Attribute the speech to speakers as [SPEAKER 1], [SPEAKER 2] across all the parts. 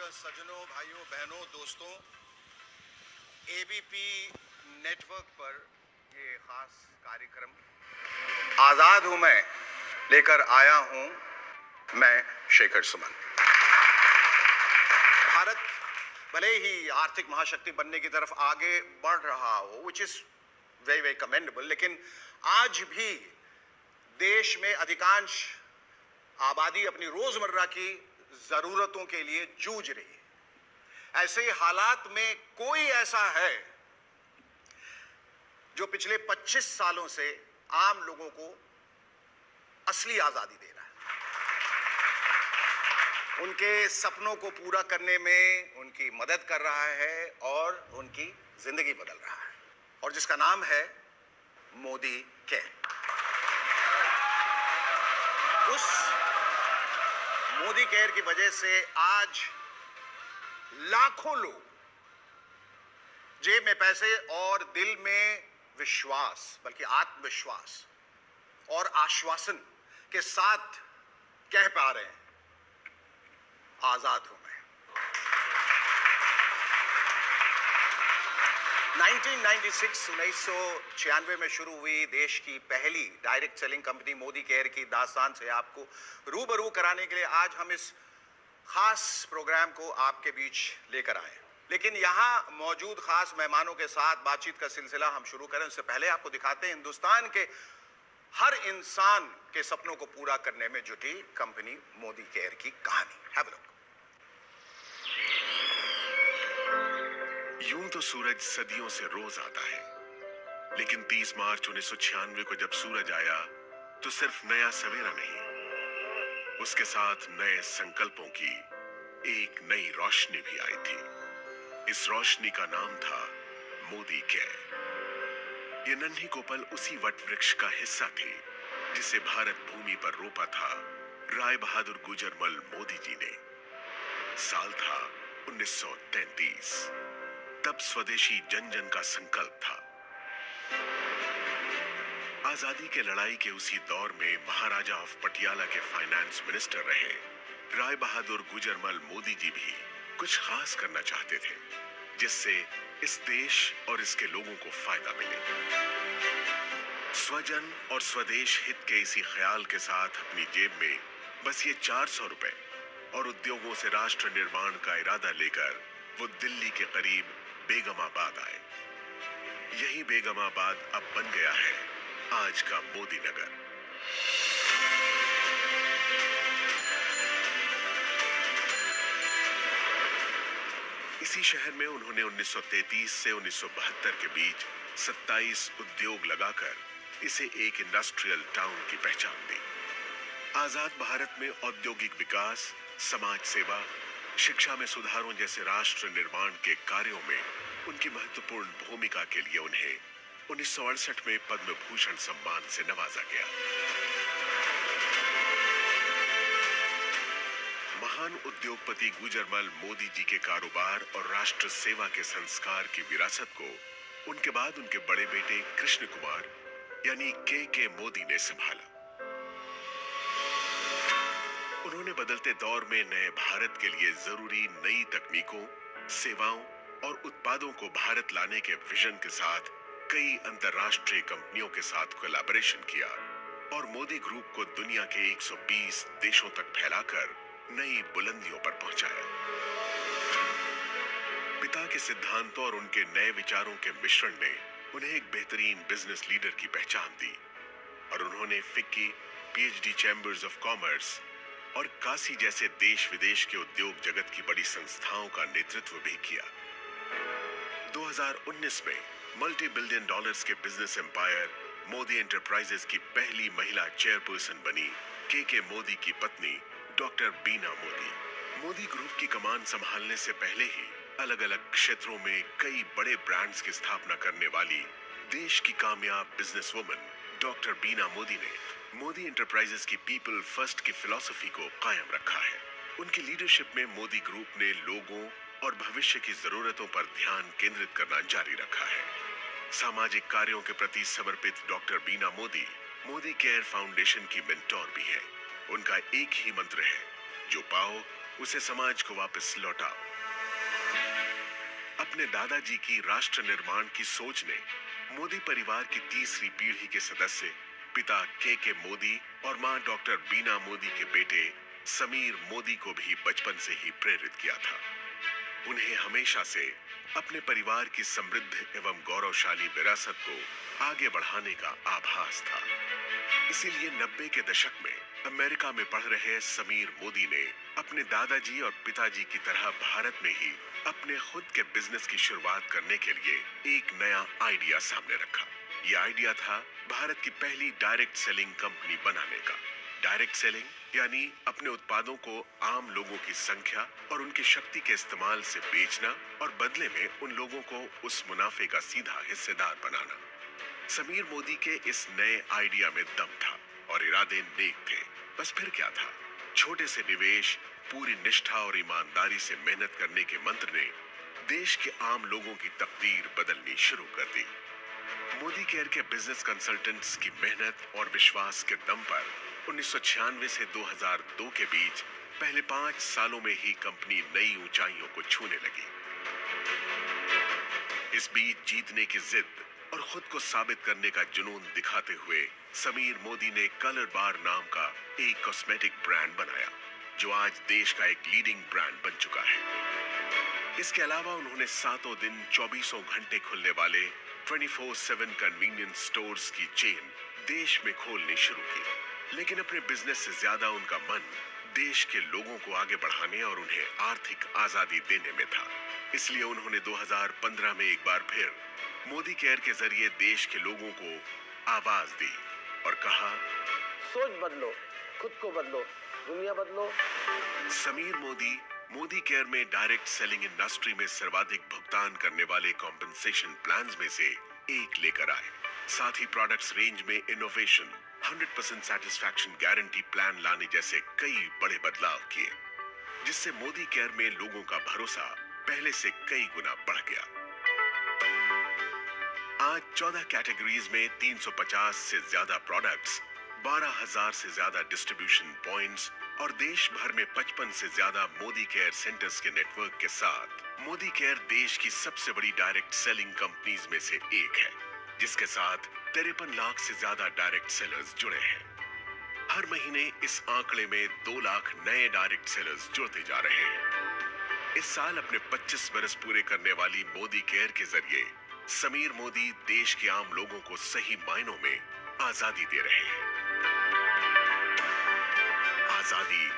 [SPEAKER 1] सज्जनों, भाइयों, बहनों, दोस्तों, एबीपी नेटवर्क पर ये खास कार्यक्रम आजाद हूं मैं लेकर आया हूं मैं शेखर सुमन। भारत भले ही आर्थिक महाशक्ति बनने की तरफ आगे बढ़ रहा हो, which is very very commendable, लेकिन आज भी देश में अधिकांश आबादी अपनी रोजमर्रा की जरूरतों के लिए जूझ रही है। ऐसे हालात में कोई ऐसा है जो पिछले 25 सालों से आम लोगों को असली आजादी दे रहा है, उनके सपनों को पूरा करने में उनकी मदद कर रहा है और उनकी जिंदगी बदल रहा है, और जिसका नाम है मोदी केयर। उस मोदी केयर की वजह से आज लाखों लोग जेब में पैसे और दिल में विश्वास, बल्कि आत्मविश्वास और आश्वासन के साथ कह पा रहे हैं, आजाद हूं मैं। 1996 में शुरू हुई देश की पहली direct selling company Modi care की दास्तान से आपको रूबरू कराने के लिए आज हम इस खास प्रोग्राम को आपके बीच लेकर आए। लेकिन यहाँ मौजूद खास मेहमानों के साथ बातचीत का सिलसिला हम शुरू करें उससे पहले आपको दिखाते हैं हिंदुस्तान के हर इंसान के सपनों को पूरा करने में जुटी कंपनी मोदी केयर की कहानी। Have a look.
[SPEAKER 2] यूं तो सूरज सदियों से रोज आता है, लेकिन 30 मार्च 1996 को जब सूरज आया तो सिर्फ नया सवेरा नहीं, उसके साथ नए संकल्पों की एक नई रोशनी भी आई थी। इस रोशनी का नाम था मोदी केयर। ये नन्ही कोपल उसी वट वृक्ष का हिस्सा थी जिसे भारत भूमि पर रोपा था राय बहादुर गुजरमल मोदी जी ने। साल था 1933। तब स्वदेशी जन जन का संकल्प था। आजादी के लड़ाई के उसी दौर में महाराजा ऑफ पटियाला के फाइनेंस मिनिस्टर रहे राय बहादुर गुजरमल मोदी जी भी कुछ खास करना चाहते थे जिससे इस देश और इसके लोगों को फायदा मिले। स्वजन और स्वदेश हित के इसी ख्याल के साथ अपनी जेब में बस ये 400 रुपए और उद्योगों से राष्ट्र निर्माण का इरादा लेकर वो दिल्ली के करीब बेगमाबाद आए। यही बेगमाबाद अब बन गया है आज का मोदी नगर। इसी शहर में उन्होंने 1933 से 1972 के बीच 27 उद्योग लगाकर इसे एक इंडस्ट्रियल टाउन की पहचान दी। आजाद भारत में औद्योगिक विकास, समाज सेवा, शिक्षा में सुधारों जैसे राष्ट्र निर्माण के कार्यों में उनकी महत्वपूर्ण भूमिका के लिए उन्हें 1968 में पद्म भूषण सम्मान से नवाजा गया। महान उद्योगपति गुजरमल मोदी जी के कारोबार और राष्ट्र सेवा के संस्कार की विरासत को उनके बाद उनके बड़े बेटे कृष्ण कुमार यानी के मोदी ने संभाला। उन्होंने बदलते दौर में नए भारत के लिए जरूरी नई तकनीकों, सेवाओं और उत्पादों को भारत लाने के विजन के साथ कई अंतर्राष्ट्रीय कंपनियों के साथ कोलैबोरेशन किया और मोदी ग्रुप को दुनिया के 120 देशों तक फैलाकर नई बुलंदियों पर पहुंचाया। पिता के सिद्धांतों और उनके नए विचारों के मिश्रण ने उन्हें एक बेहतरीन बिजनेस लीडर की पहचान दी और उन्होंने FICCI, PhD chambers of commerce और काशी जैसे देश विदेश के उद्योग जगत की बड़ी संस्थाओं का नेतृत्व भी किया। 2019 में मल्टी बिलियन डॉलर्स के बिजनेस एम्पायर मोदी एंटरप्राइजेस की पहली महिला चेयरपर्सन बनी के मोदी की पत्नी डॉक्टर बीना मोदी। मोदी ग्रुप की कमान संभालने से पहले ही अलग अलग क्षेत्रों में कई बड़े ब्रांड्स की स्थापना करने वाली देश की कामयाब बिजनेसवुमन डॉक्टर बीना मोदी ने मोदी एंटरप्राइजेस की पीपल फर्स्ट की फिलॉसफी को कायम रखा है। उनकी लीडरशिप में मोदी ग्रुप ने लोगों और भविष्य की जरूरतों पर ध्यान केंद्रित करना जारी रखा है। सामाजिक कार्यों के प्रति समर्पित डॉक्टर बीना मोदी मोदी केयर फाउंडेशन की मेंटोर भी है। उनका एक ही मंत्र है, जो पाओ उसे समाज को वापस लौटाओ। अपने दादाजी की राष्ट्र निर्माण की सोच ने मोदी परिवार की तीसरी पीढ़ी के सदस्य पिता के मोदी और मां डॉक्टर बीना मोदी के बेटे समीर मोदी को भी बचपन से ही प्रेरित किया था। उन्हें हमेशा से अपने परिवार की समृद्ध एवं गौरवशाली विरासत को आगे बढ़ाने का आभास था। इसीलिए 90 के दशक में अमेरिका में पढ़ रहे समीर मोदी ने अपने दादाजी और पिताजी की तरह भारत में ही अपने खुद के बिजनेस की शुरुआत करने के लिए एक नया आइडिया सामने रखा। यह आइडिया था भारत की पहली डायरेक्ट सेलिंग कंपनी बनाने का। डायरेक्ट सेलिंग यानी अपने उत्पादों को आम लोगों की संख्या और उनकी शक्ति के इस्तेमाल से बेचना और बदले में उन लोगों को उस मुनाफे का सीधा हिस्सेदार बनाना। समीर मोदी के इस नए आइडिया में दम था और इरादे नेक थे। बस फिर क्या था, छोटे से निवेश, पूरी निष्ठा और ईमानदारी से मेहनत करने के मंत्र ने देश के आम लोगों की तकदीर बदलनी शुरू कर दी। मोदी केयर के बिजनेस कंसल्टेंट्स की मेहनत और विश्वास के दम पर 1996 से 2002 के बीच पहले 5 सालों में ही कंपनी नई ऊंचाइयों को छूने लगी। इस बीच जीतने की जिद और खुद को साबित करने का जुनून दिखाते हुए समीर मोदी ने कलर बार नाम का एक कॉस्मेटिक ब्रांड बनाया, जो आज देश का एक लीडिंग ब्रांड बन चुका है। इसके अलावा उन्होंने सातों दिन 24 घंटे खुलने वाले 24/7 कन्वीनियंस स्टोर्स की चेन देश में खोलनी शुरू की। लेकिन अपने बिजनेस से ज्यादा उनका मन देश के लोगों को आगे बढ़ाने और उन्हें आर्थिक आजादी देने में था। इसलिए उन्होंने 2015 में एक बार फिर मोदी केयर के जरिए देश के लोगों को आवाज दी और कहा,
[SPEAKER 3] सोच बदलो, खुद को बदलो, दुनिया बदलो।
[SPEAKER 2] समीर मोदी मोदी केयर में डायरेक्ट सेलिंग इंडस्ट्री में सर्वाधिक भुगतान करने वाले कॉम्पेंसेशन प्लान्स में से एक लेकर आए। साथ ही प्रोडक्ट्स रेंज में इनोवेशन, 100% सैटिस्फैक्शन गारंटी प्लान लाने जैसे कई बड़े बदलाव किए, जिससे मोदी केयर में लोगों का भरोसा पहले से कई गुना बढ़ गया। आज 14 कैटेगरीज में 350 से ज्यादा प्रोडक्ट्स, 12,000 से ज्यादा डिस्ट्रीब्यूशन पॉइंट्स और देश भर में 55 से ज्यादा मोदी केयर सेंटर्स के नेटवर्क के साथ मोदी केयर देश की सबसे बड़ी डायरेक्ट सेलिंग कंपनीज में से एक है, जिसके साथ 53 लाख से ज्यादा डायरेक्ट सेलर्स जुड़े हैं। हर महीने इस आंकड़े में 2 लाख नए डायरेक्ट सेलर्स जुड़ते जा रहे हैं। इस साल अपने 25 बरस पूरे करने वाली मोदी केयर के जरिए समीर मोदी देश के आम लोगों को सही मायनों में आजादी दे रहे हैं। आजादी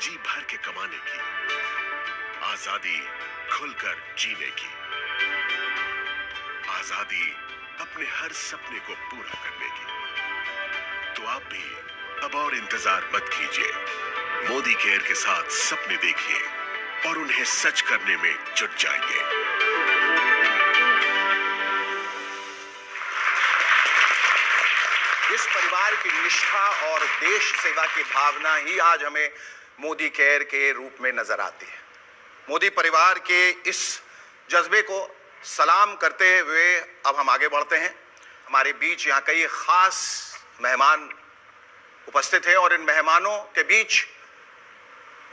[SPEAKER 2] जी भर के कमाने की, आजादी खुलकर जीने की, आजादी अपने हर सपने को पूरा करने की। तो आप भी अब और इंतजार मत कीजिए, मोदी केयर के साथ सपने देखिए और उन्हें सच करने में जुट जाइए।
[SPEAKER 1] इस परिवार की निष्ठा और देश सेवा की भावना ही आज हमें मोदी केयर के रूप में नजर आती है। मोदी परिवार के इस जज्बे को सलाम करते हुए अब हम आगे बढ़ते हैं। हमारे बीच यहाँ कई खास मेहमान उपस्थित हैं और इन मेहमानों के बीच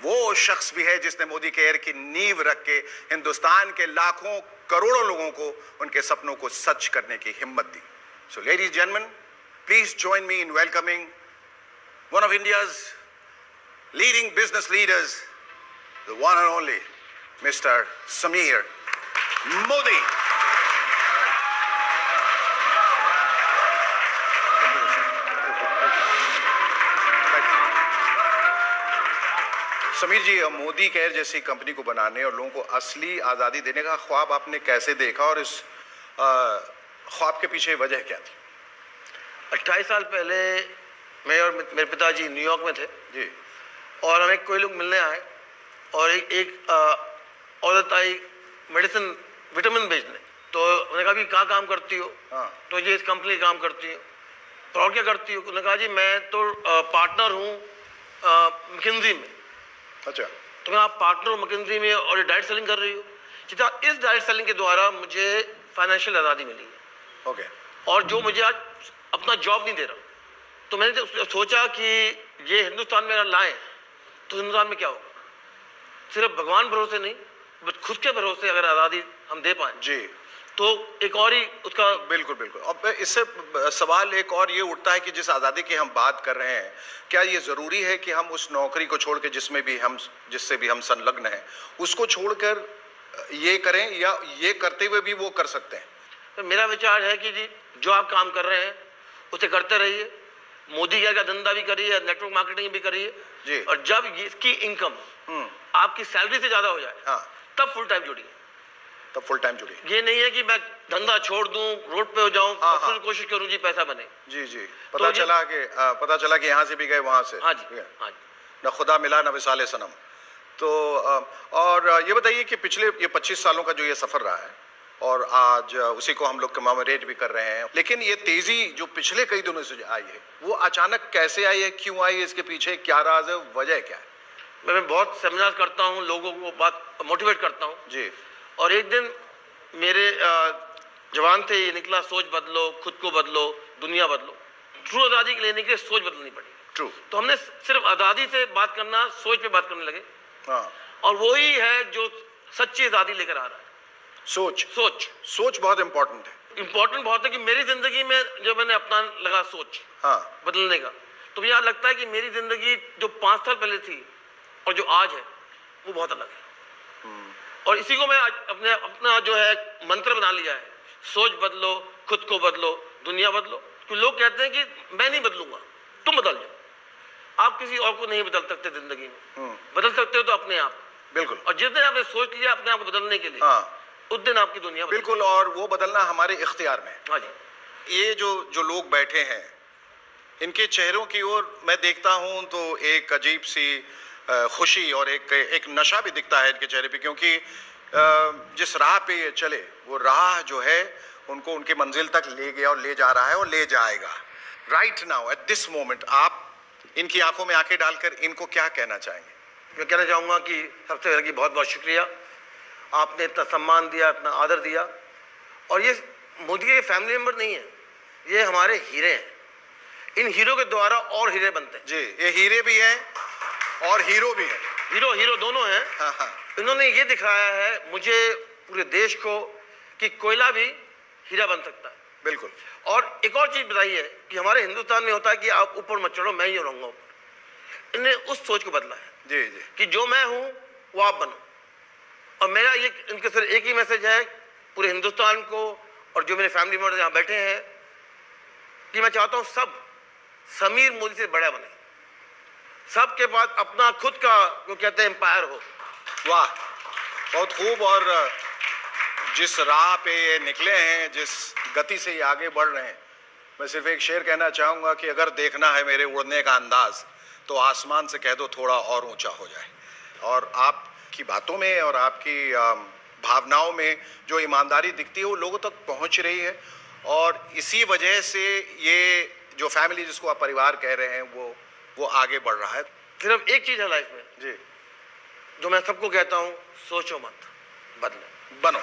[SPEAKER 1] वो शख्स भी है जिसने मोदी केयर की नींव रख के हिंदुस्तान के लाखों करोड़ों लोगों को उनके सपनों को सच करने की हिम्मत दी। So ladies and gentleman, please join me in welcoming one of India's leading business leaders, the one and only Mr. Sameer Modi. Sameer ji, Modi care जैसी कंपनी को बनाने और लोगों को असली आज़ादी देने का ख्वाब आपने कैसे देखा और इस ख्वाब के पीछे वजह क्या थी?
[SPEAKER 3] 28 साल पहले मैं और मेरे पिताजी न्यूयॉर्क में थे
[SPEAKER 1] जी,
[SPEAKER 3] और हमें कोई लोग मिलने आए और एक औरत आई मेडिसिन विटामिन बेचने। तो उन्होंने कहा भी कहाँ काम करती हो?
[SPEAKER 1] हाँ।
[SPEAKER 3] तो ये इस कंपनी काम करती हो। तो और क्या करती हो? उन्होंने कहा जी मैं तो पार्टनर हूँ मैकिन्जी में।
[SPEAKER 1] अच्छा।
[SPEAKER 3] तो मैं आप पार्टनर हो मैकिन्जी में और ये डायरेक्ट सेलिंग कर रही हो? जितना इस डायरेक्ट सेलिंग के द्वारा मुझे फाइनेंशियल आज़ादी मिली है।
[SPEAKER 1] ओके।
[SPEAKER 3] और जो मुझे आज अपना जॉब नहीं दे रहा, तो मैंने सोचा कि ये हिंदुस्तान में अगर लाएं तो हिंदुस्तान में क्या होगा। सिर्फ भगवान भरोसे नहीं, बट खुद के भरोसे अगर आज़ादी हम दे पाए
[SPEAKER 1] जी,
[SPEAKER 3] तो एक और ही उसका
[SPEAKER 1] बिल्कुल बिल्कुल। अब इससे सवाल एक और ये उठता है कि जिस आज़ादी की हम बात कर रहे हैं, क्या ये ज़रूरी है कि हम उस नौकरी को छोड़ के जिससे भी हम संलग्न हैं, उसको छोड़कर ये करें, या ये करते हुए भी वो कर सकते हैं?
[SPEAKER 3] तो मेरा विचार है कि जी जो आप काम कर रहे हैं उसे करते रहिए। मोदी जी का धंधा भी करिए, नेटवर्क मार्केटिंग भी
[SPEAKER 1] जी।
[SPEAKER 3] करिए, और जब इसकी इनकम आपकी सैलरी से ज़्यादा हो जाए
[SPEAKER 1] हाँ,
[SPEAKER 3] तब फुल टाइम जुड़िए।
[SPEAKER 1] तब फुल टाइम जुड़िए।
[SPEAKER 3] ये नहीं है कि मैं धंधा छोड़ दूं, रोड पे हो जाऊं,
[SPEAKER 1] हाँ,
[SPEAKER 3] और फिर
[SPEAKER 1] हाँ।
[SPEAKER 3] कोशिश करूं जी पैसा बने।
[SPEAKER 1] जी जी,
[SPEAKER 3] तो
[SPEAKER 1] पता चला कि यहाँ से भी गए, वहाँ से।
[SPEAKER 3] हाँ जी,
[SPEAKER 1] ठीक है।
[SPEAKER 3] हाँ जी।
[SPEAKER 1] न खुदा मिला न विसाले सनम। तो और ये बताइए कि पिछले ये 25 सालों का जो ये सफ़र रहा है, और आज उसी को हम लोग कमेमोरेट भी कर रहे हैं, लेकिन ये तेज़ी जो पिछले कई दिनों से आई है, वो अचानक कैसे आई है, क्यों आई है, इसके पीछे क्या राज है, वजह क्या है?
[SPEAKER 3] मैं बहुत सेमिनार करता हूं, लोगों को बात मोटिवेट करता हूं,
[SPEAKER 1] जी
[SPEAKER 3] और एक दिन मेरे जवान थे ये निकला, सोच बदलो, खुद को बदलो, दुनिया बदलो। ट्रू आज़ादी लेने के लिए सोच बदलनी पड़ी।
[SPEAKER 1] ट्रू।
[SPEAKER 3] तो हमने सिर्फ आज़ादी से बात करना, सोच पे बात करने लगे,
[SPEAKER 1] हाँ,
[SPEAKER 3] और वही है जो सच्ची आज़ादी लेकर आ रहा है। सोच
[SPEAKER 1] सोच बहुत इंपॉर्टेंट है।
[SPEAKER 3] इंपॉर्टेंट बहुत है कि मेरी जिंदगी में जो मैंने अपना लगा सोच
[SPEAKER 1] हाँ,
[SPEAKER 3] बदलने का, तो मुझे याद लगता है कि मेरी जिंदगी जो 5 साल पहले थी और जो आज है वो बहुत अलग है। और इसी को मैं आज अपना जो है मंत्र बना लिया है, सोच बदलो, खुद को बदलो, दुनिया बदलो। क्योंकि लोग कहते हैं कि मैं नहीं बदलूंगा, तुम बदल जाओ। आप किसी और को नहीं बदल सकते जिंदगी में, बदल सकते हो तो अपने आप।
[SPEAKER 1] बिल्कुल।
[SPEAKER 3] और जिस दिन आपने सोच लिया अपने आप को बदलने के लिए,
[SPEAKER 1] हाँ,
[SPEAKER 3] उस दिन आपकी दुनिया बदल।
[SPEAKER 1] बिल्कुल, और वो बदलना हमारे इख्तियार में है।
[SPEAKER 3] हाँ जी।
[SPEAKER 1] ये जो लोग बैठे हैं, इनके चेहरों की ओर मैं देखता हूं तो एक अजीब सी खुशी और एक नशा भी दिखता है इनके चेहरे पे, क्योंकि जिस राह पे ये चले, वो राह जो है उनको उनकी मंजिल तक ले गया और ले जा रहा है और ले जाएगा। Right now at this moment आप इनकी आंखों में आंखें डालकर इनको क्या कहना चाहेंगे?
[SPEAKER 3] मैं कहना चाहूँगा कि सबसे पहले कि बहुत बहुत शुक्रिया, आपने इतना सम्मान दिया, इतना आदर दिया। और ये मोदी के फैमिली मेंबर नहीं है, ये हमारे हीरे हैं। इन हीरो के द्वारा और हीरे बनते हैं।
[SPEAKER 1] जी, ये हीरे भी हैं और हीरो भी हैं।
[SPEAKER 3] हीरो दोनों हैं।
[SPEAKER 1] हाँ हाँ,
[SPEAKER 3] इन्होंने ये दिखाया है मुझे, पूरे देश को, कि कोयला भी हीरा बन सकता है।
[SPEAKER 1] बिल्कुल।
[SPEAKER 3] और एक और चीज़ बताइए कि हमारे हिंदुस्तान में होता है कि आप ऊपर मत चढ़ो, मैं ही रहूँगा ऊपर। इन्हें उस सोच को बदला है
[SPEAKER 1] जी जी,
[SPEAKER 3] कि जो मैं हूँ वो आप बनो। और मेरा ये इनके सिर्फ एक ही मैसेज है पूरे हिंदुस्तान को, और जो मेरे फैमिली मेंबर यहाँ बैठे हैं, कि मैं चाहता हूँ सब समीर मोदी से बड़ा बने, सबके पास अपना खुद का जो कहते हैं एम्पायर हो।
[SPEAKER 1] वाह, बहुत खूब। और जिस राह पे ये निकले हैं, जिस गति से ये आगे बढ़ रहे हैं, मैं सिर्फ एक शेर कहना चाहूँगा कि अगर देखना है मेरे उड़ने का अंदाज, तो आसमान से कह दो थोड़ा और ऊंचा हो जाए। और आपकी बातों में और आपकी भावनाओं में जो ईमानदारी दिखती है वो लोगों तक पहुंच रही है, और इसी वजह से ये जो फैमिली जिसको आप परिवार कह रहे हैं वो आगे बढ़ रहा है।
[SPEAKER 3] सिर्फ एक चीज़ है लाइफ में
[SPEAKER 1] जी,
[SPEAKER 3] जो मैं सबको कहता हूँ, सोचो मत, बदलो,
[SPEAKER 1] बनो।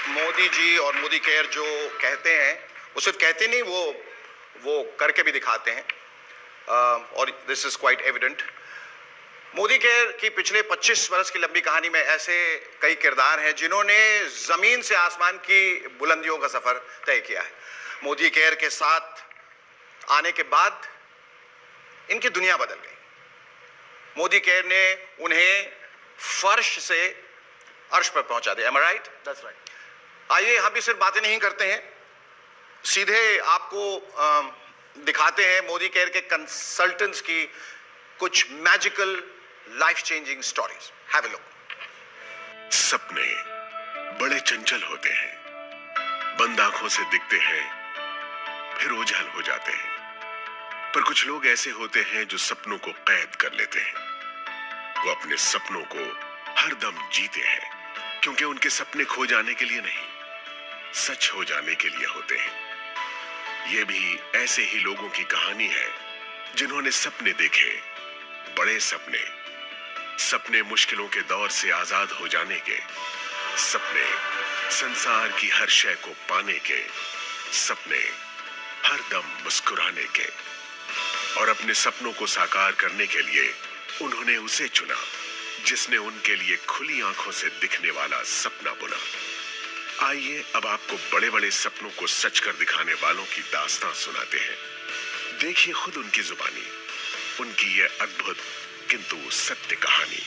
[SPEAKER 1] मोदी जी और मोदी केयर जो कहते हैं, वो सिर्फ कहते नहीं, वो करके भी दिखाते हैं, और this is quite evident. Modi care की पिछले 25 वर्ष की लंबी कहानी में ऐसे कई किरदार हैं जिन्होंने जमीन से आसमान की बुलंदियों का सफर तय किया है। मोदी केयर के साथ आने के बाद इनकी दुनिया बदल गई। मोदी केयर ने उन्हें फर्श से अर्श पर पहुंचा दिया। Am I right?
[SPEAKER 3] That's right.
[SPEAKER 1] आइए हम भी सिर्फ बातें नहीं करते हैं, सीधे आपको दिखाते हैं मोदी केयर के कंसल्टेंट्स की कुछ magical life changing stories. Have a look.
[SPEAKER 2] सपने बड़े चंचल होते हैं, बंद आंखों से दिखते हैं, फिर ओझल हो जाते हैं। पर कुछ लोग ऐसे होते हैं जो सपनों को कैद कर लेते हैं। वो अपने सपनों को हरदम जीते हैं, क्योंकि उनके सपने खो जाने के लिए नहीं, सच हो जाने के लिए होते हैं। ये भी ऐसे ही लोगों की कहानी है जिन्होंने सपने देखे, बड़े सपने, सपने मुश्किलों के दौर से आजाद हो जाने के, सपने संसार की हर शय को पाने के, सपने हरदम मुस्कुराने के। और अपने सपनों को साकार करने के लिए उन्होंने उसे चुना जिसने उनके लिए खुली आंखों से दिखने वाला सपना बुना। आइए अब आपको बड़े बड़े सपनों को सच कर दिखाने वालों की दास्तां सुनाते हैं। देखिए खुद उनकी जुबानी उनकी ये अद्भुत किंतु सत्य कहानी।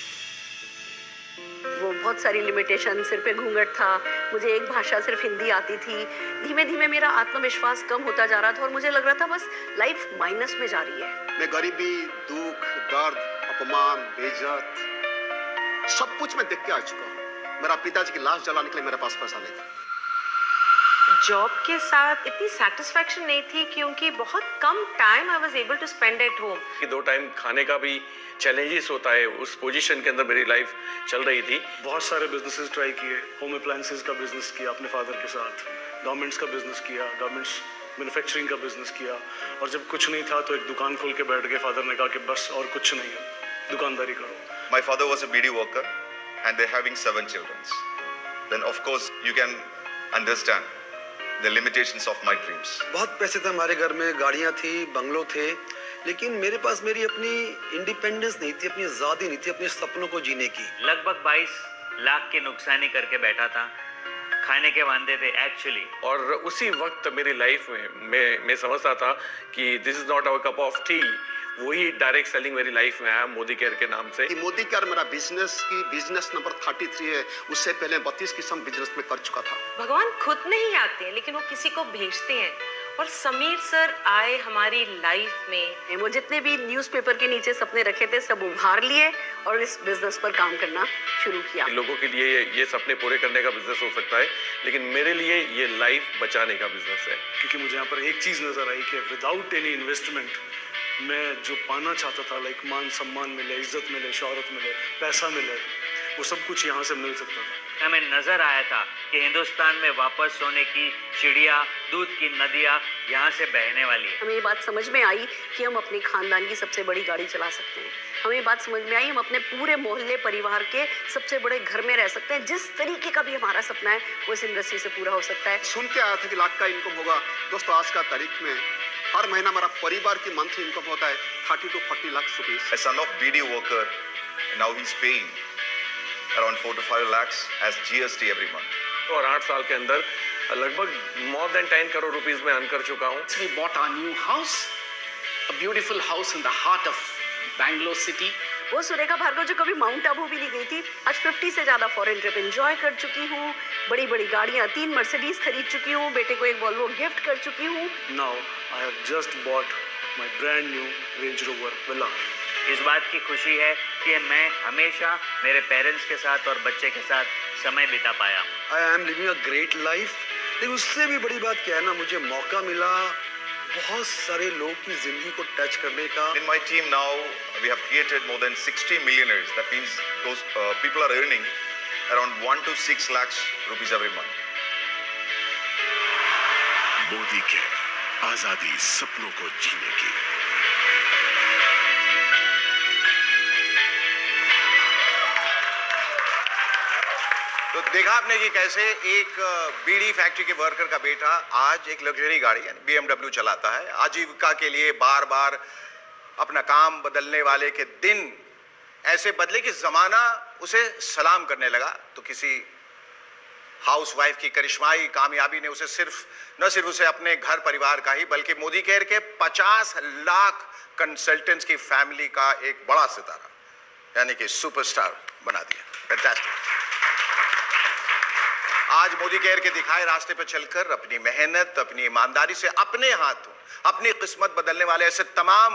[SPEAKER 4] वो बहुत सारी लिमिटेशन, सिर पे घूंघट था, मुझे एक भाषा सिर्फ हिंदी आती थी। धीमे धीमे मेरा आत्मविश्वास कम होता जा रहा था और मुझे लग रहा था बस लाइफ माइनस में जा रही है।
[SPEAKER 5] मैं गरीबी, दुख, दर्द, अपमान, बेइज्जत सब कुछ मैं देख के आ चुका हूँ। मेरा पिताजी की लाश जलाने के लिए मेरे पास पैसा नहीं था।
[SPEAKER 6] जॉब के साथ इतनी सेटिस्फैक्शन नहीं थी क्योंकि बहुत कम time I was able to spend at home.
[SPEAKER 3] कि 2 टाइम खाने का भी चैलेंजेस होता है, उस पोजीशन के अंदर मेरी लाइफ चल रही थी।
[SPEAKER 7] बहुत सारे बिजनेसेस ट्राई किए। होम अप्लायंसेस का बिजनेस किया अपने फादर के साथ, गारमेंट्स का बिजनेस किया, गारमेंट्स मैन्युफैक्चरिंग का बिजनेस किया, और जब कुछ नहीं था तो एक दुकान खोल के बैठ गए। फादर ने कहा कि बस और कुछ नहीं है, दुकानदारी करो।
[SPEAKER 8] My father was a BD worker and they're having 7 children. Then of course you can understand the limitations of my dreams.
[SPEAKER 9] बहुत पैसे थे हमारे घर में, गाड़ियाँ थी, बंगलो थे, लेकिन मेरे पास मेरी अपनी इंडिपेंडेंस नहीं थी, अपनी आज़ादी नहीं थी अपने सपनों को जीने की।
[SPEAKER 10] लगभग 22 लाख की नुकसानी करके बैठा था, खाने के वांदे थे एक्चुअली।
[SPEAKER 3] और उसी वक्त मेरी लाइफ में मैं समझता था कि this is not our cup of tea. वही डायरेक्ट सेलिंग मेरी लाइफ में आया मोदी केयर के नाम से।
[SPEAKER 5] मोदी केयर मेरा बिजनेस नंबर 33 है। उससे पहले 32 किस्म बिजनेस में कर चुका था।
[SPEAKER 6] भगवान खुद नहीं आते हैं लेकिन वो किसी को भेजते हैं, और समीर सर आए हमारी लाइफ में।
[SPEAKER 4] वो जितने भी न्यूज़पेपर के नीचे सपने रखे थे सब उभार लिए और इस बिजनेस पर काम करना शुरू किया।
[SPEAKER 3] लोगों के लिए ये सपने पूरे करने का बिजनेस हो सकता है, लेकिन मेरे लिए ये लाइफ बचाने का बिजनेस है।
[SPEAKER 7] क्योंकि मुझे यहाँ पर एक चीज नजर आई कि विदाउट एनी इन्वेस्टमेंट मैं जो पाना चाहता था, लाइक मान सम्मान मिले, इज्जत मिले, शोहरत मिले, पैसा मिले, वो सब कुछ यहाँ से मिल सकता था।
[SPEAKER 10] हमें नजर आया था कि हिंदुस्तान में वापस सोने की चिड़िया, दूध की नदियाँ यहाँ से बहने वाली है।
[SPEAKER 4] हमें ये बात समझ में आई कि हम अपने खानदान की सबसे बड़ी गाड़ी चला सकते हैं। हमें ये बात समझ में आई हम अपने पूरे मोहल्ले परिवार के सबसे बड़े घर में रह सकते हैं। जिस तरीके का भी हमारा सपना है वो इस इंडस्ट्री से पूरा हो सकता है।
[SPEAKER 5] सुन के आया था कि लाख का इनकम होगा। दोस्तों आज का तारीख में हर महीना हमारा परिवार की मंथली इनकम होता है 30 to 40 lakh rupees.
[SPEAKER 8] A son of BD worker, now he's paying around 4 to 5 lakhs as GST every month.
[SPEAKER 3] और 8 साल के अंदर लगभग more than 10 करोड़ रुपीस में अर्न कर चुका हूँ।
[SPEAKER 11] We bought our new house, a beautiful house in the heart of Bangalore city.
[SPEAKER 4] वो सुरेखा भार्गव जो कभी माउंट आबू भी नहीं गई थी, आज 50 से ज्यादा फॉरेन ट्रिप एंजॉय कर चुकी हूँ। बड़ी बड़ी गाड़ियाँ, 3 मर्सिडीज खरीद चुकी हूँ, बेटे को एक वॉल्वो गिफ्ट कर चुकी हूँ।
[SPEAKER 7] Now I have just bought my brand new Range Rover Villa.
[SPEAKER 10] इस बात की खुशी है कि मैं हमेशा मेरे पेरेंट्स के साथ और बच्चे के साथ समय बिता पाया।
[SPEAKER 9] I am living a great life। लेकिन उससे भी बड़ी बात क्या है ना, मुझे मौका मिला बहुत सारे लोग की जिंदगी को टच करने का।
[SPEAKER 8] In my team now, we have created more than 60 millionaires. That means those people are earning around 1 to 6 lakhs rupees every month.
[SPEAKER 2] Modi care, आजादी सपनों को जीने की।
[SPEAKER 1] तो देखा आपने कि कैसे एक बीड़ी फैक्ट्री के वर्कर का बेटा आज एक लग्जरी गाड़ी यानी BMW चलाता है। आजीविका के लिए बार बार अपना काम बदलने वाले के दिन ऐसे बदले कि जमाना उसे सलाम करने लगा। तो किसी हाउसवाइफ की करिश्माई कामयाबी ने उसे न सिर्फ उसे अपने घर परिवार का ही बल्कि मोदी केयर के 50 लाख कंसल्टेंट्स की फैमिली का एक बड़ा सितारा यानी कि सुपरस्टार बना दिया। फैंटास्टिक। आज मोदी केयर के दिखाए रास्ते पर चलकर अपनी मेहनत, अपनी ईमानदारी से अपने हाथों अपनी किस्मत बदलने वाले ऐसे तमाम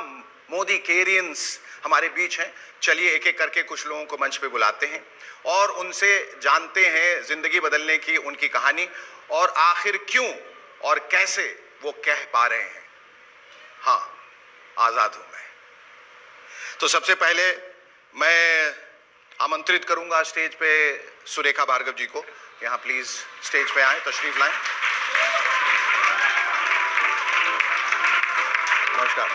[SPEAKER 1] मोदी केरियंस हमारे बीच हैं। चलिए एक एक करके कुछ लोगों को मंच पे बुलाते हैं और उनसे जानते हैं जिंदगी बदलने की उनकी कहानी और आखिर क्यों और कैसे वो कह पा रहे हैं, हाँ आजाद हूं मैं। तो सबसे पहले मैं आमंत्रित करूंगा स्टेज पे सुरेखा भार्गव जी को। यहाँ प्लीज स्टेज पे आए, तशरीफ लाएं। नमस्कार।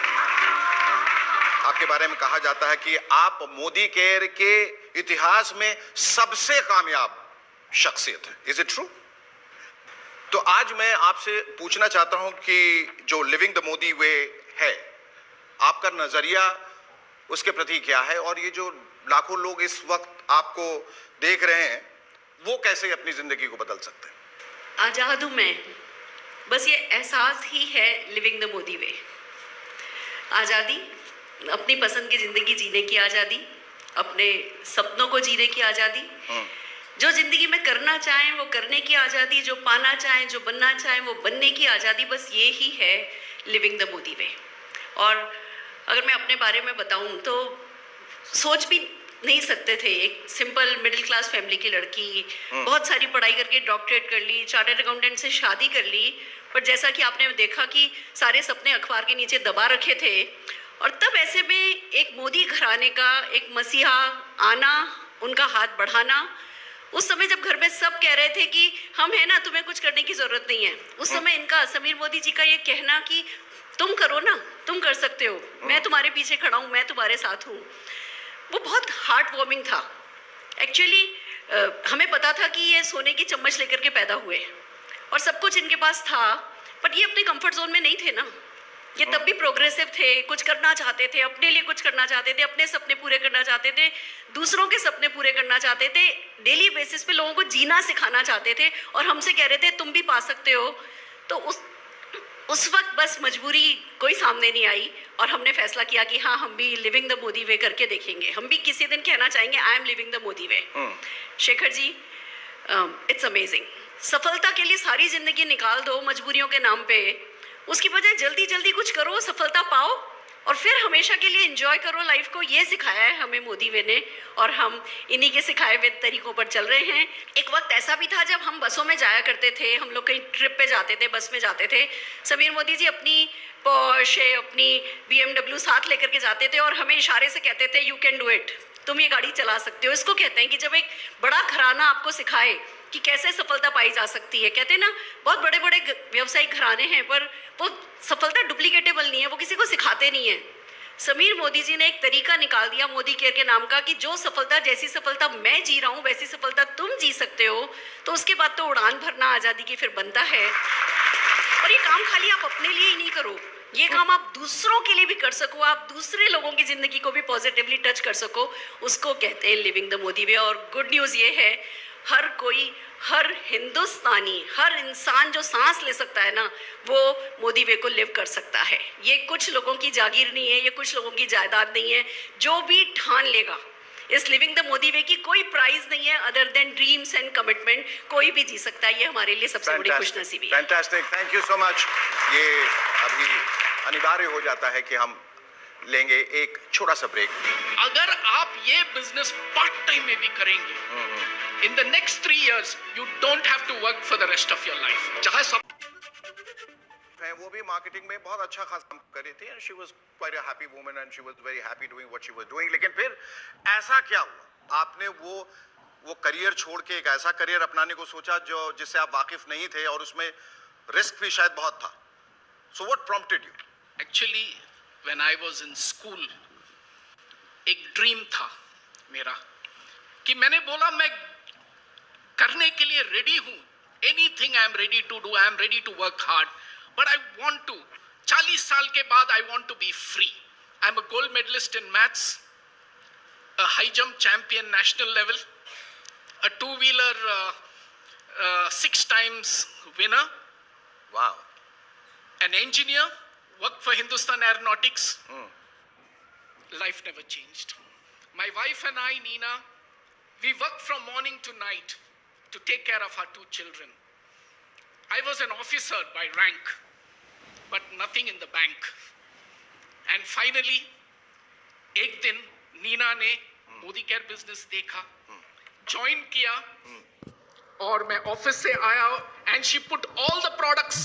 [SPEAKER 1] आपके बारे में कहा जाता है कि आप मोदी केयर के इतिहास में सबसे कामयाब शख्सियत है। Is it true? तो आज मैं आपसे पूछना चाहता हूं कि जो लिविंग द मोदी वे है, आपका नजरिया उसके प्रति क्या है और ये जो लाखों लोग इस वक्त आपको देख रहे हैं वो कैसे अपनी जिंदगी को बदल सकते हैं?
[SPEAKER 4] आज़ाद हूँ मैं, बस ये एहसास ही है लिविंग द मोदी वे। आज़ादी, अपनी पसंद की ज़िंदगी जीने की आज़ादी, अपने सपनों को जीने की आज़ादी, जो ज़िंदगी में करना चाहें वो करने की आज़ादी, जो पाना चाहें, जो बनना चाहें वो बनने की आज़ादी, बस ये ही है लिविंग द मोदी वे। और अगर मैं अपने बारे में बताऊं तो सोच भी नहीं सकते थे, एक सिंपल मिडिल क्लास फैमिली की लड़की, बहुत सारी पढ़ाई करके डॉक्टरेट कर ली, चार्टर्ड अकाउंटेंट से शादी कर ली, पर जैसा कि आपने देखा कि सारे सपने अखबार के नीचे दबा रखे थे। और तब ऐसे में एक मोदी घराने का एक मसीहा आना, उनका हाथ बढ़ाना, उस समय जब घर में सब कह रहे थे कि हम है ना, तुम्हें कुछ करने की जरूरत नहीं है, उस समय इनका, समीर मोदी जी का ये कहना कि तुम करो ना, तुम कर सकते हो, मैं तुम्हारे पीछे खड़ा हूँ, मैं तुम्हारे साथ हूँ, वो बहुत हार्ट वार्मिंग था। एक्चुअली हमें पता था कि ये सोने की चम्मच लेकर के पैदा हुए और सब कुछ इनके पास था, पर ये अपने कंफर्ट जोन में नहीं थे ना। ये तब भी प्रोग्रेसिव थे, कुछ करना चाहते थे, अपने लिए कुछ करना चाहते थे, अपने सपने पूरे करना चाहते थे, दूसरों के सपने पूरे करना चाहते थे, डेली बेसिस पे लोगों को जीना सिखाना चाहते थे, और हमसे कह रहे थे तुम भी पा सकते हो। तो उस वक्त बस मजबूरी कोई सामने नहीं आई और हमने फैसला किया कि हाँ, हम भी लिविंग द मोदी वे करके देखेंगे, हम भी किसी दिन कहना चाहेंगे I am living the Modi way. Shekhar ji, it's amazing. सफलता के लिए सारी जिंदगी निकाल दो मजबूरियों के नाम पे, उसकी बजाय जल्दी जल्दी कुछ करो, सफलता पाओ और फिर हमेशा के लिए एंजॉय करो लाइफ को। ये सिखाया है हमें मोदी वे ने और हम इन्हीं के सिखाए हुए तरीकों पर चल रहे हैं। एक वक्त ऐसा भी था जब हम बसों में जाया करते थे, हम लोग कहीं ट्रिप पे जाते थे, बस में जाते थे, समीर मोदी जी अपनी पोर्शे, अपनी BMW साथ लेकर के जाते थे और हमें इशारे से कहते थे यू कैन डू इट, तुम ये गाड़ी चला सकते हो। इसको कहते हैं कि जब एक बड़ा घराना आपको सिखाए कि कैसे सफलता पाई जा सकती है। कहते हैं ना, बहुत बड़े बड़े व्यवसायिक घराने हैं पर वो सफलता डुप्लीकेटेबल नहीं है, वो किसी को सिखाते नहीं है। समीर मोदी जी ने एक तरीका निकाल दिया मोदी केयर के नाम का कि जो सफलता, जैसी सफलता मैं जी रहा हूँ वैसी सफलता तुम जी सकते हो। तो उसके बाद तो उड़ान भरना आज़ादी की फिर बनता है। और ये काम खाली आप अपने लिए ही नहीं करो, ये काम आप दूसरों के लिए भी कर सको, आप दूसरे लोगों की ज़िंदगी को भी पॉजिटिवली टच कर सको, उसको कहते हैं लिविंग द मोदी वे। और गुड न्यूज़ ये है, हर कोई, हर हिंदुस्तानी, हर इंसान जो सांस ले सकता है ना, वो मोदी वे को लिव कर सकता है। ये कुछ लोगों की जागीर नहीं है, ये कुछ लोगों की जायदाद नहीं है। जो भी ठान लेगा इस लिविंग द मोदी वे की कोई प्राइज नहीं है other than dreams and commitment, कोई भी जी सकता है। ये हमारे लिए सबसे बड़ी खुशनसीबी है।
[SPEAKER 1] Fantastic, thank you so much. ये अभी अनिवार्य हो जाता है कि हम लेंगे एक छोटा सा ब्रेक।
[SPEAKER 11] अगर आप ये बिजनेस पार्ट टाइम में भी करेंगे, in the next 3 years you don't have to work for the rest of your life. चाहे सब
[SPEAKER 1] है, वो भी मार्केटिंग में बहुत अच्छा खासा काम कर रही थी and she was quite a happy woman and she was very happy doing what she was doing। लेकिन फिर ऐसा क्या हुआ, आपने वो करियर छोड़ के एक ऐसा करियर अपनाने को सोचा जो जिससे आप वाकिफ नहीं थे और उसमें रिस्क भी शायद बहुत था। So what prompted you?
[SPEAKER 11] Actually when I was in school एक ड्रीम था मेरा कि मैंने बोला मैं करने के लिए रेडी हूं, anything I am ready to do, I am ready to work hard, but I want to 40 साल के बाद I want to be free. I am a gold medallist in maths, a high jump champion national level, a 2-wheeler 6 times winner,
[SPEAKER 1] Wow,
[SPEAKER 11] an engineer, worked for Hindustan Aeronautics. Life never changed. My wife and I, Nina, we worked from morning to night to take care of our 2 children. I was an officer by rank, but nothing in the bank. And finally, एक दिन नीना ने Modi care business देखा, join किया, और मैं office से आया and she put all the products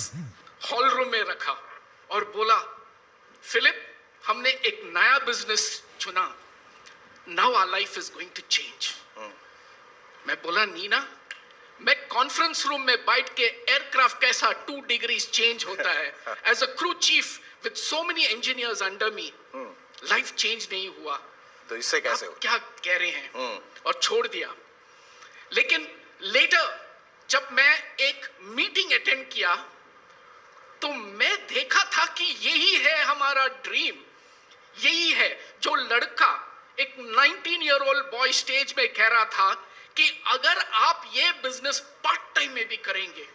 [SPEAKER 11] hall room में रखा और बोला, फिलिप, हमने एक नया बिजनेस चुना, now our life is going to change. मैं बोला, नीना, मैं कॉन्फ्रेंस रूम में बैठ के एयरक्राफ्ट कैसा 2 degrees चेंज होता है, as a crew chief with so many engineers under me, life change नहीं हुआ,
[SPEAKER 1] तो इससे कैसे हो?
[SPEAKER 11] क्या कह रहे हैं, और छोड़ दिया। लेकिन लेटर जब मैं एक मीटिंग अटेंड किया तो मैं देखा था कि यही है हमारा ड्रीम, यही है जो लड़का एक 19-year-old बॉय स्टेज में कह रहा था कि अगर आप ये बिजनेस पार्ट टाइम में भी करेंगे,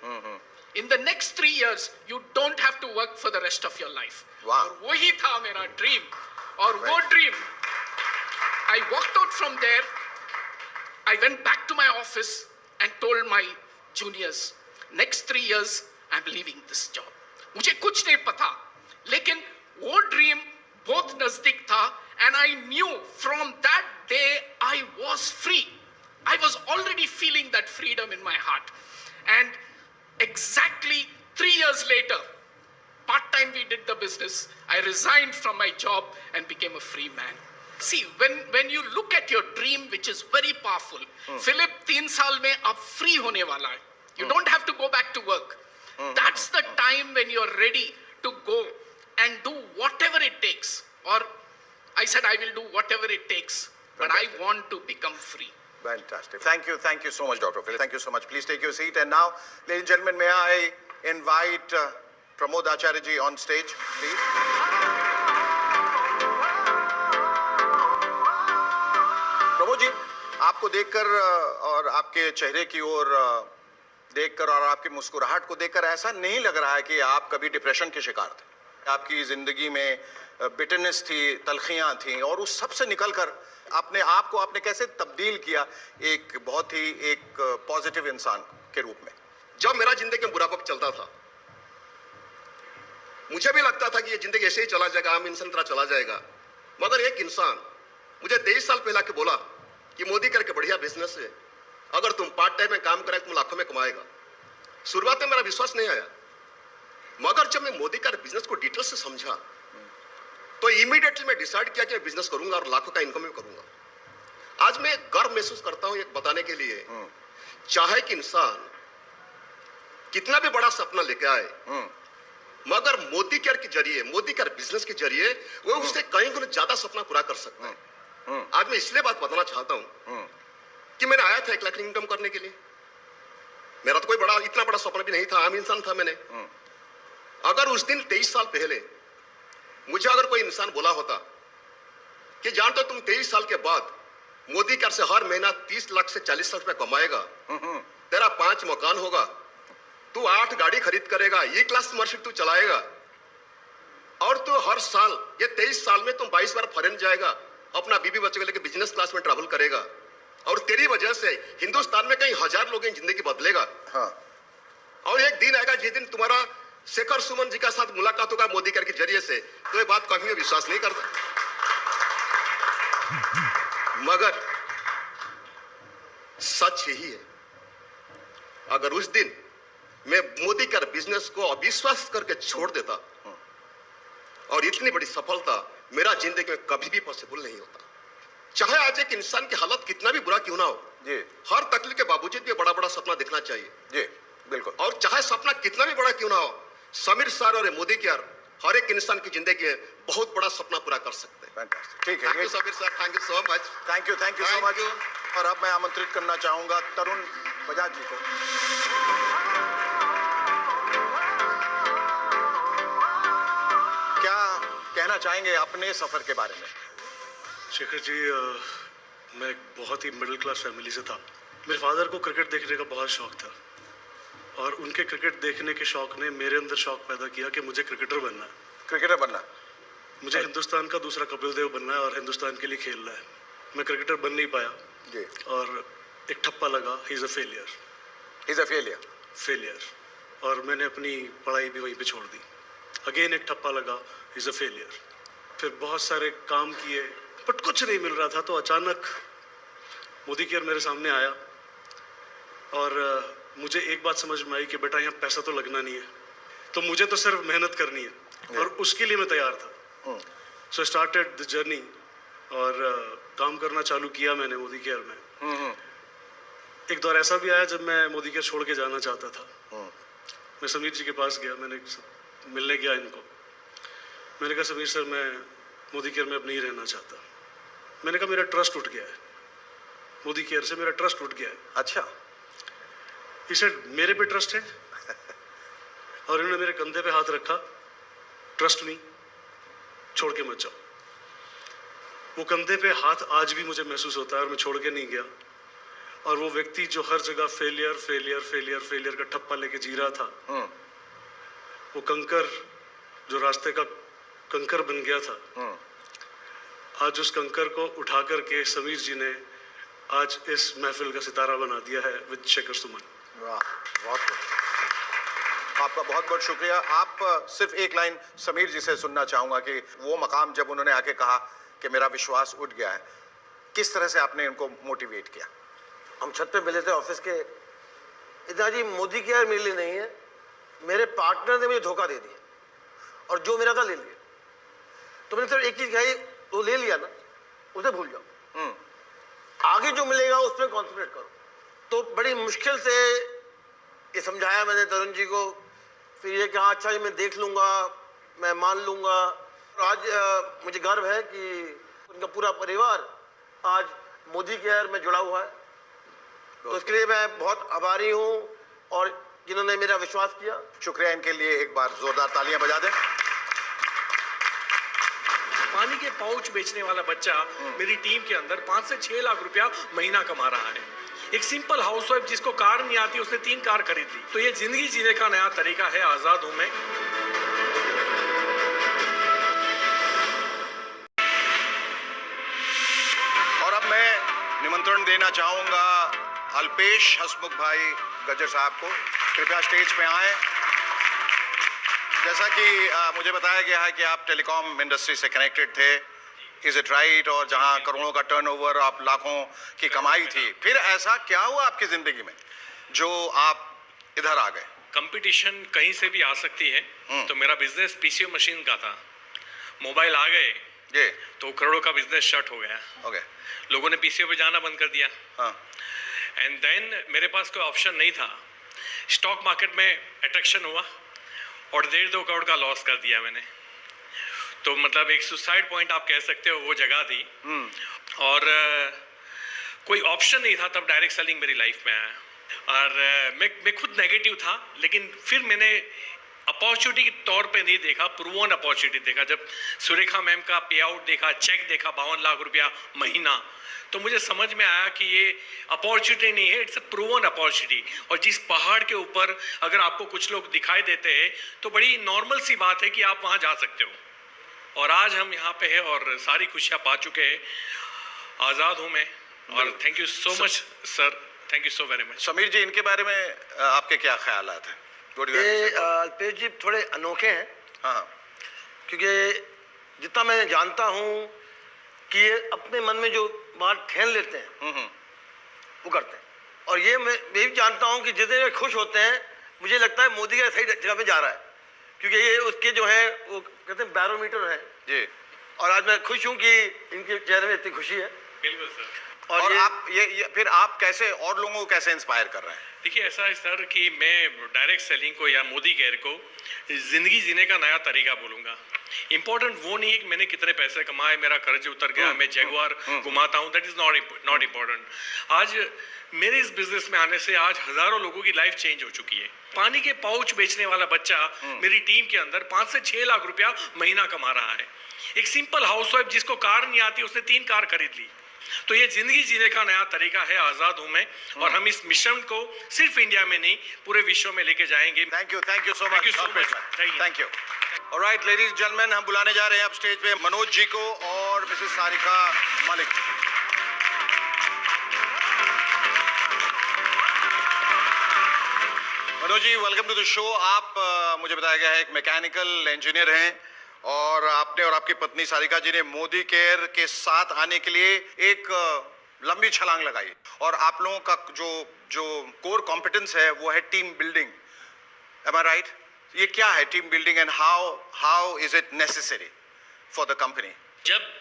[SPEAKER 11] in the next 3 years you don't have to work for the rest of your life. और वही था मेरा ड्रीम, और वो dream I walked out from there. I went back to my office and told my juniors, next 3 years I'm leaving this job. मुझे कुछ नहीं पता, लेकिन वो ड्रीम बहुत नजदीक था, and I knew from that day I was free. I was already feeling that freedom in my heart. And exactly 3 years later, part-time we did the business, I resigned from my job and became a free man. See, when you look at your dream, which is very powerful, Philip 3 साल में अब free होने वाला है. You don't have to go back to work. That's the time when you're ready to go and do whatever it takes. Or I said I will do whatever it takes, but I want to become free.
[SPEAKER 1] Fantastic. Thank you so much, Dr. Phil. Thank you so much. Please take your seat. And now, ladies and gentlemen, may I invite Pramod Acharya ji on stage, please. Pramod ji, आपको देखकर और आपके चेहरे की ओर देखकर और आपकी मुस्कुराहट को देखकर ऐसा नहीं लग रहा है कि आप कभी डिप्रेशन के शिकार थे। आपकी जिंदगी में बिटरनेस थी, तलखियां थी, और उस सब से निकलकर अपने आप को आपने कैसे तब्दील किया एक बहुत ही पॉजिटिव इंसान के रूप में।
[SPEAKER 5] जब मेरा जिंदगी में बुरा वक्त चलता था, मुझे भी लगता था कि ये जिंदगी ऐसे ही चला जाएगा, आम इंसान तरह चला जाएगा। मगर एक इंसान मुझे 23 साल पहले आके बोला कि मोदी करके बढ़िया बिजनेस है, अगर तुम पार्ट टाइम में काम करें तुम लाखों में कमाएगा। शुरुआत में मेरा विश्वास नहीं आया, मगर जब मैं मोदी का बिजनेस को डिटेल से समझा तो इमीडिएटली मैं डिसाइड किया कि मैं बिजनेस करूंगा और लाखों का इनकम भी करूंगा। आज मैं गर्व महसूस करता हूं एक बताने के लिए, चाहे कि इंसान कितना भी बड़ा सपना लेके आए, मगर मोदी केयर के जरिए, मोदी केयर बिजनेस के जरिए वो उससे कहीं गुना ज्यादा सपना पूरा कर सकता है। आज मैं इसलिए बात बताना चाहता हूं कि मैंने आया था 1 लाख इनकम करने के लिए। मेरा तो कोई बड़ा इतना बड़ा सपना भी नहीं था, आम इंसान था मैंने। अगर उस दिन 23 साल पहले मुझे अगर कोई इंसान बोला होता कि जानते हो तुम 23 साल के बाद मोदी केयर से हर महीना 30 लाख से 40 लाख रुपए कमाएगा, तेरा 5 मकान होगा, तू 8 गाड़ी खरीद करेगा, E क्लास मर्सिडीज तू चलाएगा, और तू हर साल ये 23 साल में तुम 22 बार फॉरेन जाएगा, अपना बीबी बच्चे को लेकर बिजनेस क्लास में ट्रैवल करेगा, और तेरी वजह से हिंदुस्तान में कई हजार लोगों की जिंदगी बदलेगा। और एक दिन आएगा जिस दिन तुम्हारा शेखर सुमन जी का साथ मुलाकात होगा मोदी केयर के जरिए से, तो ये बात कभी मैं विश्वास नहीं करता। मगर सच यही है, अगर उस दिन मैं मोदी केयर बिजनेस को अविश्वास करके छोड़ देता और इतनी बड़ी सफलता मेरा जिंदगी में कभी भी पॉसिबल नहीं होता। चाहे आज एक इंसान की हालत कितना भी बुरा क्यों ना हो, जी, हर तकलीफ के बावजूद भी बड़ा बड़ा सपना देखना चाहिए। जी बिल्कुल। और चाहे सपना कितना भी बड़ा क्यों ना हो, समीर सर और मोदी केयर हर एक इंसान की जिंदगी में बहुत बड़ा सपना पूरा कर सकते हैं। ठीक है, thank you Sameer sir, thank you so much. Thank you so much. और अब मैं आमंत्रित करना चाहूंगा तरुण बजाज जी को। क्या कहना चाहेंगे अपने सफर के बारे में?
[SPEAKER 7] शेखर जी, मैं एक बहुत ही मिडिल क्लास फैमिली से था। मेरे फादर को क्रिकेट देखने का बहुत शौक था, और उनके क्रिकेट देखने के शौक ने मेरे अंदर शौक पैदा किया कि मुझे क्रिकेटर बनना है।
[SPEAKER 1] क्रिकेटर बनना, मुझे
[SPEAKER 7] हिंदुस्तान का दूसरा कपिल देव बनना है और हिंदुस्तान के लिए खेलना है। मैं क्रिकेटर बन नहीं पाया जी, और एक ठप्पा लगा, ही इज़ अ फेलियर, और मैंने अपनी पढ़ाई भी वहीं पे छोड़ दी। अगेन एक ठप्पा लगा, ही इज़ अ फेलियर। फिर बहुत सारे काम किए बट कुछ नहीं मिल रहा था, तो अचानक मोदी केयर मेरे सामने आया, और मुझे एक बात समझ में आई कि बेटा यहाँ पैसा तो लगना नहीं है, तो मुझे तो सिर्फ मेहनत करनी है, और उसके लिए मैं तैयार था। सो स्टार्टेड द जर्नी, और काम करना चालू किया मैंने मोदी केयर में। एक दौर ऐसा भी आया जब मैं मोदी केयर छोड़ के जाना चाहता था। मैं समीर जी के पास गया, मैंने मिलने गया इनको। मैंने कहा समीर सर, मैं मोदी केयर में अब नहीं रहना चाहता। मैंने कहा मेरा ट्रस्ट उठ गया है, मोदी केयर से मेरा ट्रस्ट उठ गया है। अच्छा। He said, मेरे पे ट्रस्ट है? और इन्होंने मेरे कंधे पे हाथ रखा, ट्रस्ट मी, छोड़ के मत जाओ। वो कंधे पे हाथ आज भी मुझे महसूस होता है और मैं छोड़ के नहीं गया। और वो व्यक्ति जो हर जगह फेलियर फेलियर फेलियर फेलियर का ठप्पा लेके जी रहा था, वो कंकर जो रास्ते का कंकर बन गया था, आज उस कंकर को उठा करके समीर जी ने आज इस महफिल का सितारा बना दिया है विद शेखर सुमन।
[SPEAKER 1] वाह, बहुत आपका बहुत बहुत शुक्रिया। आप सिर्फ एक लाइन समीर जी से सुनना चाहूंगा कि वो मकाम जब उन्होंने आके कहा कि मेरा विश्वास उठ गया है, किस तरह से आपने उनको मोटिवेट किया?
[SPEAKER 3] हम छत पे मिले थे ऑफिस के, इतना जी मोदी केयर मेरे लिए नहीं है, मेरे पार्टनर ने मुझे धोखा दे दिया और जो मेरा था ले लिया। तो मैंने सिर्फ एक चीज कही, वो ले लिया ना, उसे भूल जाओ, आगे जो मिलेगा उस पर कॉन्सेंट्रेट करो। तो बड़ी मुश्किल से ये समझाया मैंने तरुण जी को, फिर ये कहा अच्छा जी मैं देख लूंगा, मैं मान लूंगा। आज मुझे गर्व है कि उनका पूरा परिवार आज मोदी केयर में जुड़ा हुआ है, तो उसके लिए मैं बहुत आभारी हूँ और जिन्होंने मेरा विश्वास किया।
[SPEAKER 1] शुक्रिया, इनके लिए एक बार जोरदार तालियां बजा दें।
[SPEAKER 11] पानी के पाउच बेचने वाला बच्चा मेरी टीम के अंदर 5 से 6 लाख रुपया महीना कमा रहा है। एक सिंपल हाउसवाइफ जिसको कार नहीं आती, उसने 3 कार खरीद ली। तो ये जिंदगी जीने का नया तरीका है, आजाद हूं मैं।
[SPEAKER 1] और अब मैं निमंत्रण देना चाहूंगा अल्पेश हसमुख भाई गज्जर साहब को, कृपया स्टेज पे आए। जैसा कि मुझे बताया गया है कि आप टेलीकॉम इंडस्ट्री से कनेक्टेड थे, इज इट राइट? और जहां करोड़ों का टर्नओवर, आप लाखों की कमाई थी, फिर ऐसा क्या हुआ आपकी जिंदगी में जो आप इधर आ गए?
[SPEAKER 12] कंपटीशन कहीं से भी आ सकती है, तो मेरा बिजनेस पीसीओ मशीन का था। मोबाइल आ गए
[SPEAKER 1] ये
[SPEAKER 12] तो करोड़ों का बिजनेस शट हो गया।
[SPEAKER 1] ओके,
[SPEAKER 12] लोगों ने पीसीओ पे जाना बंद कर दिया।
[SPEAKER 1] हाँ,
[SPEAKER 12] एंड देन मेरे पास कोई ऑप्शन नहीं था। स्टॉक मार्केट में अट्रैक्शन हुआ और 1.5-2 करोड़ का लॉस कर दिया मैंने। तो मतलब एक सुसाइड पॉइंट आप कह सकते हो, वो जगह थी। और कोई ऑप्शन नहीं था तब डायरेक्ट सेलिंग मेरी लाइफ में आया। और मैं खुद नेगेटिव था, लेकिन फिर मैंने अपॉर्चुनिटी के तौर पे नहीं देखा, प्रूवन अपॉर्चुनिटी देखा। जब सुरेखा मैम का पे आउट देखा, चेक देखा 52 लाख रुपया महीना, तो मुझे समझ में आया कि ये अपॉर्चुनिटी नहीं है, इट्स अ प्रूवन अपॉर्चुनिटी। और जिस पहाड़ के ऊपर अगर आपको कुछ लोग दिखाई देते हैं तो बड़ी नॉर्मल सी बात है कि आप वहाँ जा सकते हो। और आज हम यहाँ पे हैं और सारी खुशियाँ पा चुके हैं। आज़ाद हूँ मैं। और thank you so much sir, thank you so very much.
[SPEAKER 1] Sameer ji, इनके बारे में आपके क्या ख्यालात हैं?
[SPEAKER 3] ये अल्पेश जी थोड़े अनोखे हैं।
[SPEAKER 1] हाँ,
[SPEAKER 3] क्योंकि जितना मैं जानता हूँ कि ये अपने मन में जो बात ठहर लेते हैं वो करते हैं। और ये मैं भी जानता हूँ कि जितने खुश होते हैं, मुझे लगता है मोदी का सही जगह पे जा रहा है, क्योंकि ये उसके जो है वो कहते हैं बैरोमीटर है
[SPEAKER 1] जी।
[SPEAKER 3] और आज मैं खुश हूँ कि इनके चेहरे में इतनी खुशी है।
[SPEAKER 12] बिल्कुल सर।
[SPEAKER 1] और आप ये फिर आप कैसे और लोगों को कैसे इंस्पायर कर रहे हैं?
[SPEAKER 12] देखिए ऐसा है सर कि मैं डायरेक्ट सेलिंग को या मोदी केयर को जिंदगी जीने का नया तरीका बोलूँगा। इम्पोर्टेंट वो नहीं है कि मैंने कितने पैसे कमाए, मेरा कर्ज उतर गया, मैं जैगुआर घुमाता हूँ, दैट इज नॉट इम्पोर्टेंट। आज मेरे इस बिजनेस में आने से आज हजारों लोगों की लाइफ चेंज हो चुकी है। पानी के पाउच बेचने वाला बच्चा मेरी टीम के अंदर 5 से 6 लाख रुपया महीना कमा रहा है। एक सिंपल हाउसवाइफ जिसको कार नहीं आती, उसने 3 कार खरीद ली। तो ये जिंदगी जीने का नया तरीका है, आजाद हूं मैं। और हम इस मिशन को सिर्फ इंडिया में नहीं, पूरे विश्व में लेके जाएंगे।
[SPEAKER 1] Thank you so much. Thank you. Alright ladies and gentleman, हम बुलाने जा रहे हैं अब स्टेज पे मनोज जी को और Mrs Sarika Malik. Manoj ji, welcome to the show. आप मुझे बताया गया है एक मैकेनिकल इंजीनियर हैं और आपने और आपकी पत्नी सारिका जी ने मोदी केयर के साथ आने के लिए एक लंबी छलांग लगाई। और आप लोगों का जो कोर कॉम्पिटेंस है वो है टीम बिल्डिंग। एम आई राइट? ये क्या है team building and how is it necessary for the company?
[SPEAKER 10] जब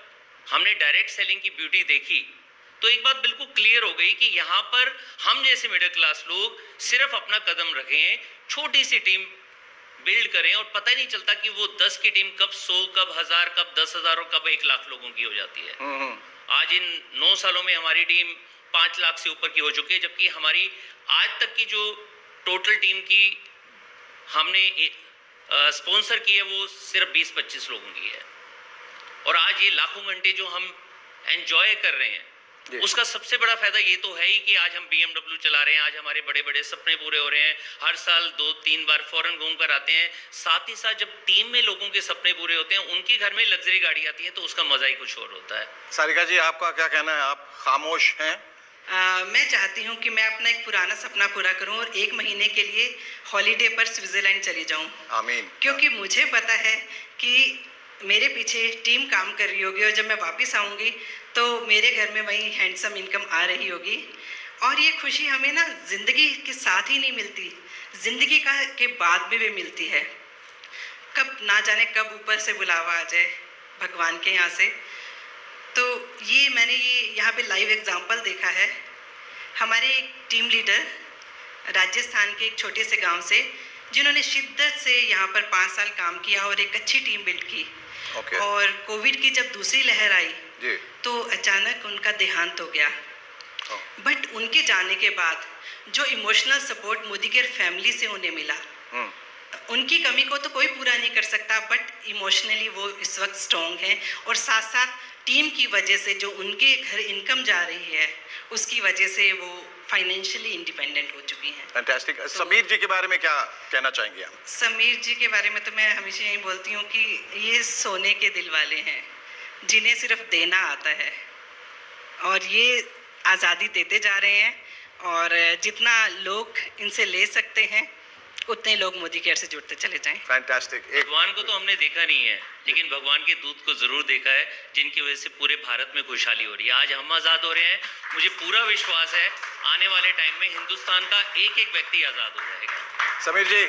[SPEAKER 10] हमने डायरेक्ट सेलिंग की ब्यूटी देखी तो एक बात बिल्कुल क्लियर हो गई कि यहाँ पर हम जैसे मिडिल क्लास लोग सिर्फ अपना कदम रखें, छोटी सी टीम बिल्ड करें और पता ही नहीं चलता कि वो 10 की टीम कब 100, कब 1000, कब 10,000 और कब 1 लाख लोगों की हो जाती है। आज इन 9 सालों में हमारी टीम 5 लाख से ऊपर की हो चुकी है, जबकि हमारी आज तक की जो टोटल टीम की हमने स्पॉन्सर की है वो सिर्फ 20-25 लोगों की है। और आज ये लाखों घंटे जो हम एंजॉय कर रहे हैं, उसका सबसे बड़ा फायदा ये तो है ही कि आज हम BMW चला रहे हैं, आज हमारे बड़े बड़े सपने पूरे हो रहे हैं, हर साल 2-3 बार फॉरेन घूम कर आते हैं। साथ ही साथ जब टीम में लोगों के सपने पूरे होते हैं, उनके घर में लग्जरी गाड़ी आती है, तो उसका मजा ही कुछ और होता है।
[SPEAKER 1] सारिका जी, आपका क्या कहना है? आप खामोश हैं।
[SPEAKER 13] मैं चाहती हूँ कि मैं अपना एक पुराना सपना पूरा करूँ और 1 महीने के लिए हॉलीडे पर स्विट्जरलैंड चली जाऊँ।
[SPEAKER 1] आमीन।
[SPEAKER 13] क्योंकि मुझे पता है कि मेरे पीछे टीम काम कर रही होगी और जब मैं वापस आऊँगी तो मेरे घर में वही हैंडसम इनकम आ रही होगी। और ये खुशी हमें ना ज़िंदगी के साथ ही नहीं मिलती, ज़िंदगी के बाद में भी मिलती है। कब ना जाने कब ऊपर से बुलावा आ जाए भगवान के यहाँ से। तो ये मैंने यहाँ पे लाइव एग्जांपल देखा है। हमारे एक टीम लीडर राजस्थान के एक छोटे से गांव से, जिन्होंने शिद्दत से यहाँ पर 5 साल काम किया और एक अच्छी टीम बिल्ड की। और कोविड की जब दूसरी लहर आई तो अचानक उनका देहांत हो गया। बट उनके जाने के बाद जो emotional support Modi care family से उन्हें मिला, उनकी कमी को तो कोई पूरा नहीं कर सकता, बट इमोशनली वो इस वक्त स्ट्रॉन्ग हैं। और साथ साथ टीम की वजह से जो उनके घर इनकम जा रही है, उसकी वजह से वो फाइनेंशियली इंडिपेंडेंट हो चुकी हैं।
[SPEAKER 1] फैंटास्टिक। समीर जी के बारे में क्या कहना चाहेंगे आप?
[SPEAKER 13] समीर जी के बारे में तो मैं हमेशा यही बोलती हूँ कि ये सोने के दिल वाले हैं, जिन्हें सिर्फ देना आता है, और ये आज़ादी देते जा रहे हैं। और जितना लोग इनसे ले सकते हैं, उतने लोग मोदी केयर से जुड़ते चले जाएं।
[SPEAKER 1] फैंटास्टिक।
[SPEAKER 10] भगवान को तो हमने देखा नहीं है, लेकिन भगवान के दूत को जरूर देखा है, जिनकी वजह से पूरे भारत में खुशहाली हो रही है। आज हम आज़ाद हो रहे हैं, मुझे पूरा विश्वास है आने वाले टाइम में हिंदुस्तान का एक एक व्यक्ति आज़ाद हो जाएगा।
[SPEAKER 1] समीर जी,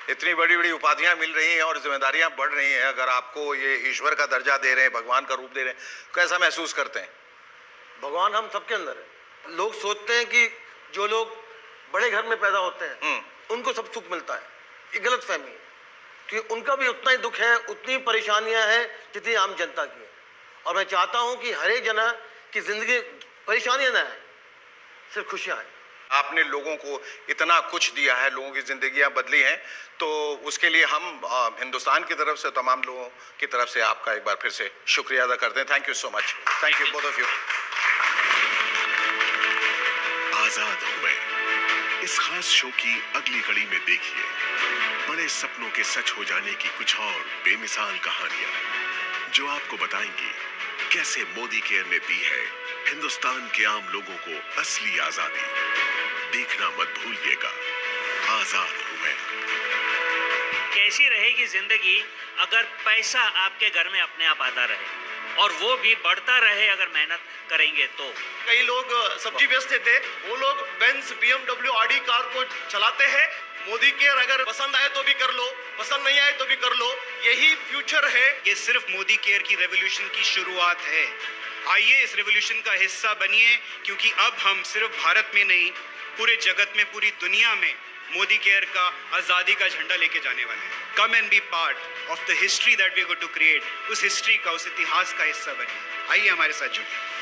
[SPEAKER 1] इतनी बड़ी बड़ी उपाधियां मिल रही हैं और जिम्मेदारियां बढ़ रही हैं, अगर आपको ये ईश्वर का दर्जा दे रहे हैं, भगवान का रूप दे रहे हैं, कैसा महसूस करते हैं?
[SPEAKER 3] भगवान हम सबके अंदर है। लोग सोचते हैं कि जो लोग बड़े घर में पैदा होते हैं उनको सब सुख मिलता है, ये गलत फहमी है। क्योंकि उनका भी उतना ही दुख है, उतनी परेशानियां हैं जितनी आम जनता की है। और मैं चाहता हूं कि हर एक जना की जिंदगी परेशानियां ना आए, सिर्फ खुशियां आए।
[SPEAKER 1] आपने लोगों को इतना कुछ दिया है, लोगों की जिंदगियां बदली हैं, तो उसके लिए हम हिंदुस्तान की तरफ से, तमाम लोगों की तरफ से आपका एक बार फिर से शुक्रिया अदा करते हैं। Thank you so much. Thank you both of you.
[SPEAKER 2] आजाद हूं मैं इस खास शो की अगली कड़ी में देखिए बड़े सपनों के सच हो जाने की कुछ और बेमिसाल कहानियां, जो आपको बताएंगी कैसे मोदी केयर ने दी है हिंदुस्तान के आम लोगों को असली आजादी। देखना मत भूलिएगा। आजाद हूं मैं।
[SPEAKER 14] कैसी रहेगी जिंदगी अगर पैसा आपके घर में अपने आप आता रहे, और वो भी बढ़ता रहे अगर मेहनत करेंगे तो।
[SPEAKER 15] कई लोग सब्जी बेचते थे, वो लोग बेंज, BMW, ऑडी कार को चलाते हैं। मोदी केयर अगर पसंद आए तो भी कर लो, पसंद नहीं आए तो भी कर लो, यही फ्यूचर है।
[SPEAKER 16] ये सिर्फ मोदी केयर की रेवोल्यूशन की शुरुआत है। आइए इस रेवोल्यूशन का हिस्सा बनिए, क्योंकि अब हम सिर्फ भारत में नहीं, पूरे जगत में, पूरी दुनिया में मोदी केयर का आज़ादी का झंडा लेके जाने वाले हैं। Come and be part of the history that we are going to create. उस हिस्ट्री का, उस इतिहास का हिस्सा बनिए। आइए हमारे साथ जुड़िए।